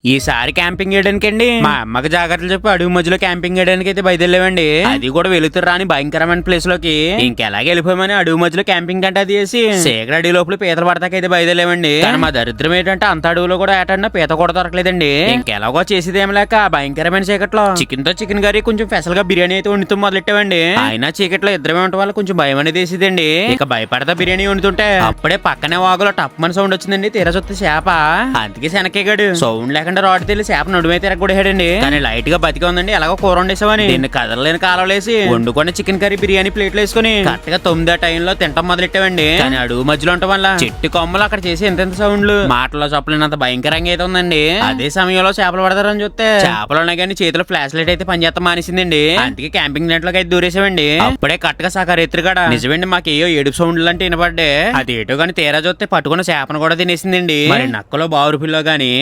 ఈసారి క్యాంపింగ్ చేయడానికండి మా అమ్మకి జాగ్రత్తలు చెప్పి అడుగు మధ్యలో క్యాంపింగ్ చేయడానికి అయితే బయలుదేరామండి. అది కూడా వెళుతురు రాని భయంకరమైన ప్లేస్ లోకి ఇంకెలాగే వెళ్ళిపోయామని అడుగు మధ్యలో క్యాంపింగ్ గంట తీసి సేకర అడవి లోపల పీతలు పడతాకైతే బయలుదేరామండి. కానీ మా దరిద్రం ఏంటంటే అంత అడవులో కూడా ఏటన్నా పీత కూడా దొరకలేదండి. ఇంకెలాగో చేసేది ఏం లేక భయంకరమైన చీకట్లో చికెన్ తో చికెన్ కర్రీ కొంచెం స్పెషల్ గా బిర్యానీ అయితే వండుతూ మొదలెట్టామండి. అయినా చీకట్లో ఇద్దరమే ఉండటం వల్ల కొంచెం భయం అనేది వేసేదండి. ఇక భయపడతా బిర్యానీ వండుతుంటే అప్పుడే పక్కనే వాగులో టప్ మన సౌండ్ వచ్చిందండి. తీరా చూస్తే చేప అందుకే శనక్కేగాడు సౌండ్ లేకుండా రాడ్ తెలిసి చేప నడుమైతే తిరగొడేసాడండి. కానీ లైట్ గా బతికి ఉందండి. ఎలాగో కూర వండేసామని దీన్ని కదలలేని కాలవలేసి వండుకొని చికెన్ కర్రీ బిర్యానీ ప్లేట్లు వేసుకుని కరెక్ట్ గా 9 టైంలో తింటాం మొదలెట్టామండి. కానీ అడుగు మధ్యలో ఉండటం వల్ల చెట్టు కొమ్మలు అక్కడ చేసి ఎంతెంత సౌండ్లు మాటలో చెప్పలేనంత భయంకరంగా అయితే ఉందండి. అదే సమయంలో చేపలు పడతారని చూస్తే చేపలు ఉన్నాయి కానీ చేతిలో ఫ్లాష్ లైట్ అయితే పనిచేస్తా మానేసిందండి. అందుకే క్యాంపింగ్ నెట్ లోకి అయితే దూరేసామండి. అప్పుడే కరెక్ట్ గా సకారు ఎత్తురుగాడ నిజమండి మాకు ఏయో ఏడుపు సౌండ్లు అంటే వినపడ్డే. అది ఏటో గానీ తీరా చూస్తే పట్టుకున్న చేపను కూడా తినేసిందండి. మరి నక్కలో బావురు పిల్లో గానీ